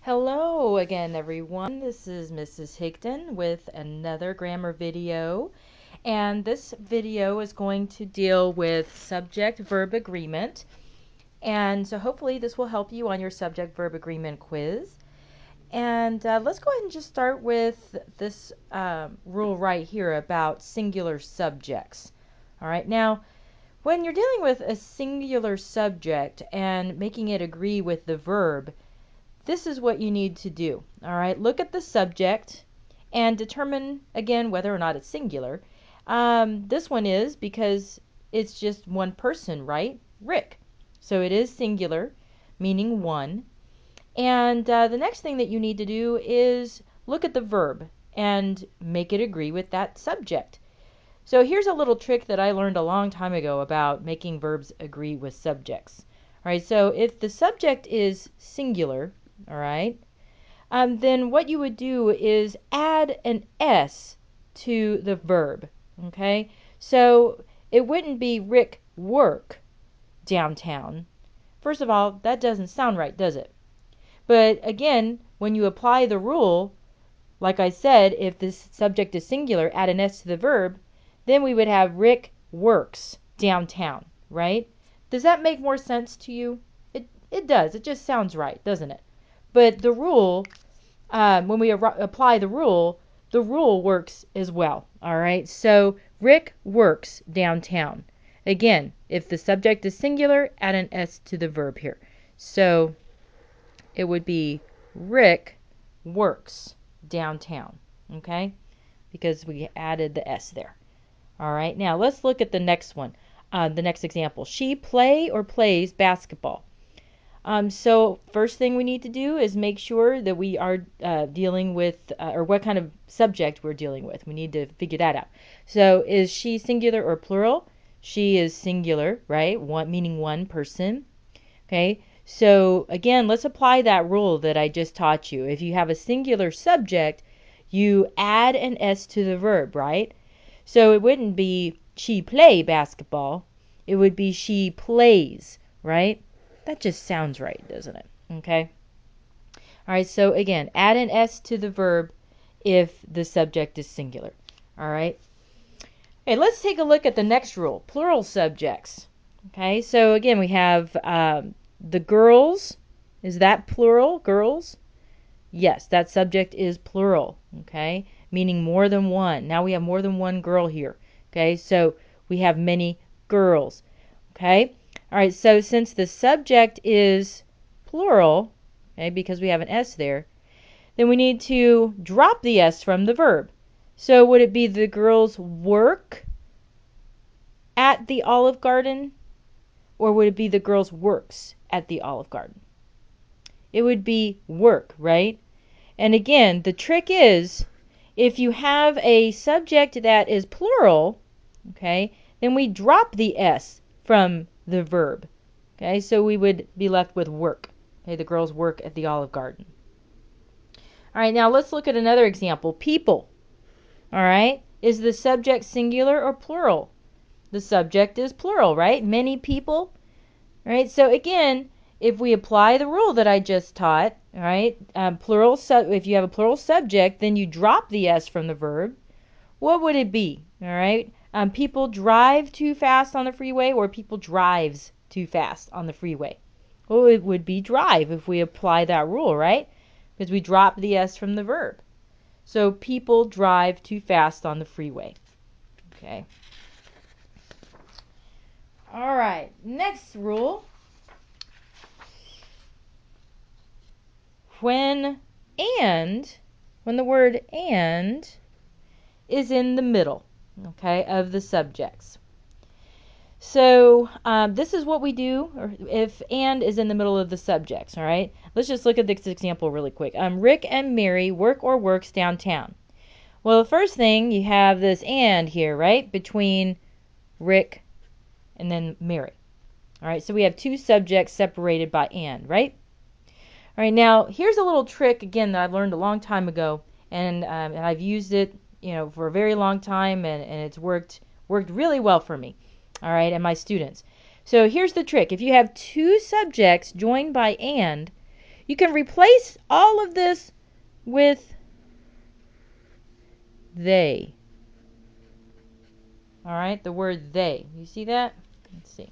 Hello again, everyone. This is Mrs. Higdon with another grammar video. And this video is going to deal with subject-verb agreement. And so hopefully this will help you on your subject-verb agreement quiz. And let's go ahead and just start with this rule right here about singular subjects. All right, now when you're dealing with a singular subject and making it agree with the verb, this is what you need to do. All right, look at the subject and determine again whether or not it's singular. This one is because it's just one person, right? Rick. So it is singular, meaning one. And the next thing that you need to do is look at the verb and make it agree with that subject. So here's a little trick that I learned a long time ago about making verbs agree with subjects. All right, so if the subject is singular, all right, then what you would do is add an S to the verb, okay? So it wouldn't be Rick work downtown. First of all, that doesn't sound right, does it? But again, when you apply the rule, like I said, if the subject is singular, add an S to the verb, then we would have Rick works downtown, right? Does that make more sense to you? It does. It just sounds right, doesn't it? But the rule, when we apply the rule works as well. All right. So Rick works downtown. Again, if the subject is singular, add an S to the verb here. So it would be Rick works downtown. Okay, because we added the S there. All right. Now let's look at the next one. The next example. She play or plays basketball. So first thing we need to do is make sure that we are dealing with, or what kind of subject we're dealing with. We need to figure that out. So is she singular or plural? She is singular, right? One, meaning one person. Okay. So again, let's apply that rule that I just taught you. If you have a singular subject, you add an S to the verb, right? So it wouldn't be she play basketball. It would be she plays, right? That just sounds right, doesn't it? Okay. All right, so again, add an S to the verb if the subject is singular. All right. Okay, let's take a look at the next rule, plural subjects. Okay, so again, we have the girls. Is that plural, girls? Yes, that subject is plural, okay, meaning more than one. Now we have more than one girl here, okay, so we have many girls, okay. All right, so since the subject is plural, okay, because we have an S there, then we need to drop the S from the verb. So would it be the girls work at the Olive Garden, or would it be the girls works at the Olive Garden? It would be work, right? And again, the trick is if you have a subject that is plural, okay, then we drop the S from the verb. Okay, so we would be left with work. Okay, the girls work at the Olive Garden. All right, now let's look at another example. People. All right, is the subject singular or plural? The subject is plural, right? Many people. All right, so again, if we apply the rule that I just taught, all right, if you have a plural subject, then you drop the S from the verb. What would it be? All right, people drive too fast on the freeway, or people drives too fast on the freeway. Well, it would be drive if we apply that rule, right? Because we drop the S from the verb. So people drive too fast on the freeway. Okay. All right, next rule. When the word and is in the middle, okay, of the subjects. So this is what we do if and is in the middle of the subjects, all right? Let's just look at this example really quick. Rick and Mary work or works downtown. Well, the first thing, you have this and here, right, between Rick and then Mary. All right, so we have two subjects separated by and, right? All right, now here's a little trick again that I've learned a long time ago, and I've used it, for a very long time, and it's worked really well for me. All right, and my students. So here's the trick: if you have two subjects joined by and, you can replace all of this with they. All right, the word they. You see that? Let's see.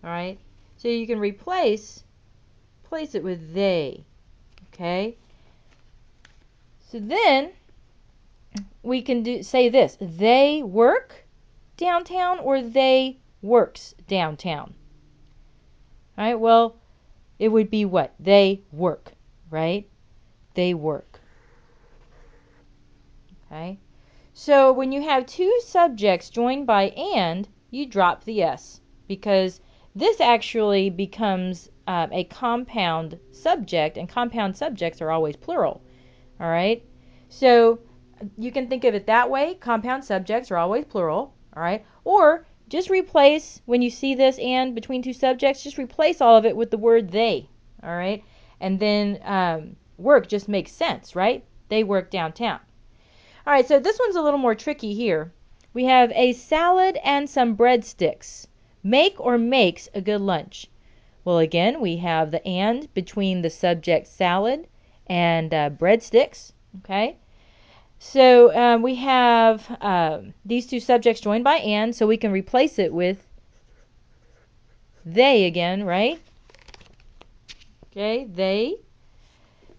All right, so you can replace it with they. Okay, so then we can say this: they work downtown or they works downtown. All right, well, it would be what? They work, right? They work. Okay, so when you have two subjects joined by and, you drop the s, because this actually becomes a compound subject, and compound subjects are always plural. All right, so you can think of it that way. Compound subjects are always plural. All right, or just replace, when you see this and between two subjects, just replace all of it with the word they. All right, and then work just makes sense, right? They work downtown. All right, so this one's a little more tricky here. We have a salad and some breadsticks. Make or makes a good lunch. Well, again, we have the and between the subject salad and breadsticks. Okay, so we have these two subjects joined by and, so we can replace it with they again, right? Okay,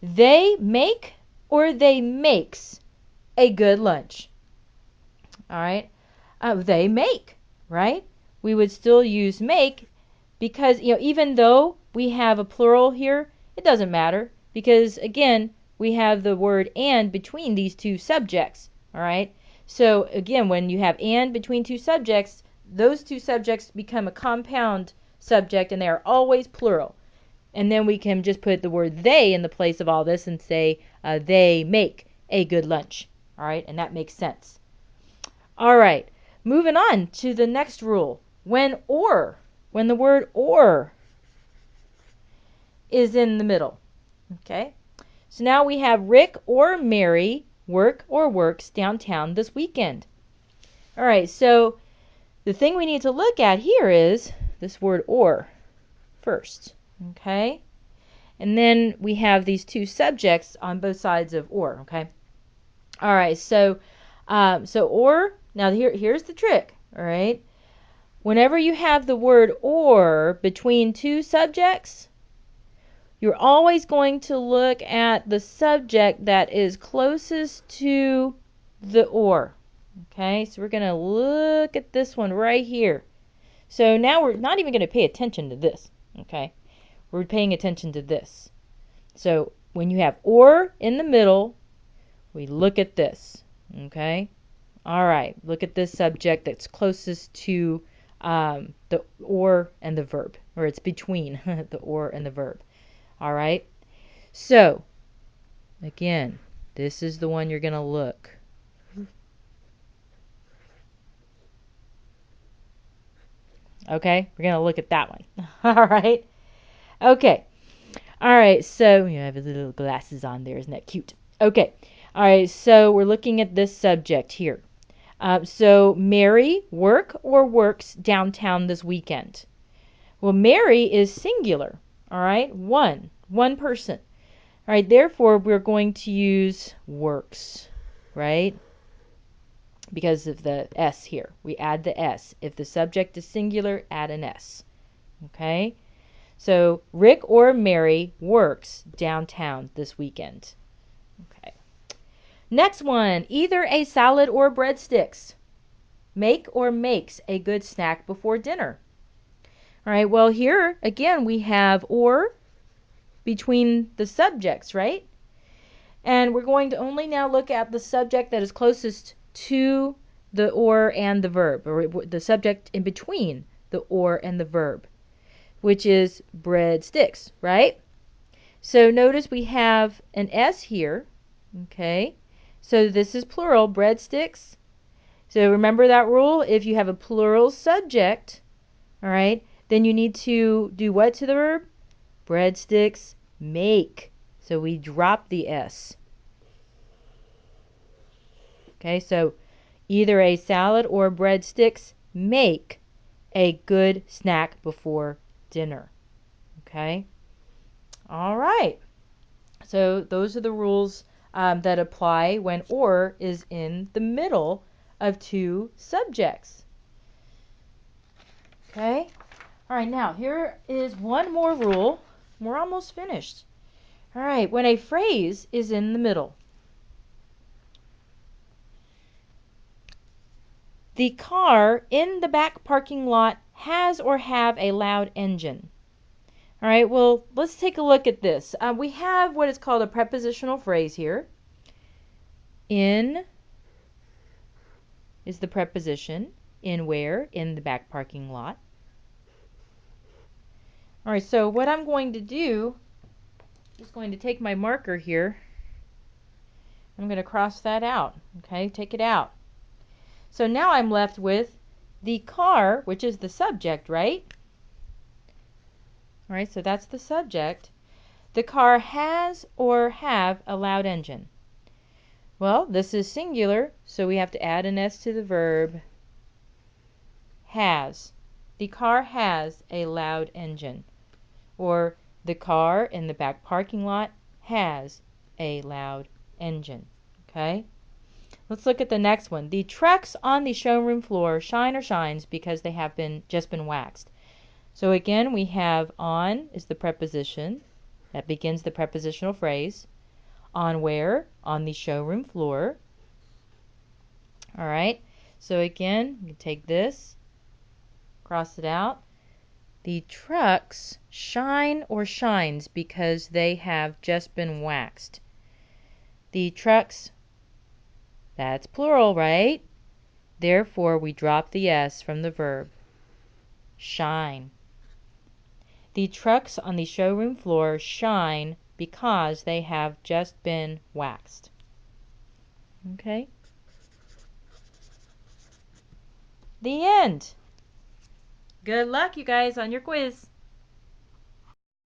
they make or they makes a good lunch. All right, they make, right? We would still use make, because even though we have a plural here, it doesn't matter, because again we have the word and between these two subjects. All right, so again, when you have and between two subjects, those two subjects become a compound subject and they are always plural. And then we can just put the word they in the place of all this and say they make a good lunch. All right, and that makes sense. All right, moving on to the next rule. When the word or is in the middle. Okay, so now we have Rick or Mary work or works downtown this weekend. All right, so the thing we need to look at here is this word or first. Okay, and then we have these two subjects on both sides of or. Okay, all right, so or, now here's the trick. All right, whenever you have the word or between two subjects, you're always going to look at the subject that is closest to the or. Okay, so we're going to look at this one right here. So now we're not even going to pay attention to this. Okay, we're paying attention to this. So when you have or in the middle, we look at this. Okay, all right, look at this subject that's closest to the or and the verb, or it's between the or and the verb. All right, so again, this is the one you're going to look. Okay, we're going to look at that one. All right, okay, all right, so you have his little glasses on there. Isn't that cute? Okay, all right, so we're looking at this subject here. So Mary work or works downtown this weekend. Well, Mary is singular. All right, one person. All right, therefore we're going to use works, right? Because of the s here. We add the s. If the subject is singular, add an s. Okay? So Rick or Mary works downtown this weekend. Okay. Next one, either a salad or breadsticks. Make or makes a good snack before dinner. All right, well, here again we have or between the subjects, right? And we're going to only now look at the subject that is closest to the or and the verb, or the subject in between the or and the verb, which is breadsticks, right? So notice we have an S here, okay? So this is plural, breadsticks. So remember that rule, if you have a plural subject, all right, then you need to do what to the verb? Breadsticks make. So we drop the S. Okay, so either a salad or breadsticks make a good snack before dinner. Okay? All right. So those are the rules that apply when or is in the middle of two subjects. Okay? All right, now here is one more rule. We're almost finished. All right, when a phrase is in the middle, the car in the back parking lot has or have a loud engine. All right, well, let's take a look at this. We have what is called a prepositional phrase here. In is the preposition. In where? In the back parking lot. All right, so what I'm going to do is going to take my marker here. I'm going to cross that out. Okay, take it out. So now I'm left with the car, which is the subject, right? All right, so that's the subject. The car has or have a loud engine. Well, this is singular, so we have to add an S to the verb has. The car has a loud engine. Or the car in the back parking lot has a loud engine. Okay? Let's look at the next one. The trucks on the showroom floor shine or shines because they have just been waxed. So again, we have on is the preposition that begins the prepositional phrase. On where? On the showroom floor. All right. So again, you can take this, cross it out. The trucks shine or shines because they have just been waxed. The trucks, that's plural, right? Therefore, we drop the S from the verb. Shine. The trucks on the showroom floor shine because they have just been waxed. Okay? The end. Good luck, you guys, on your quiz.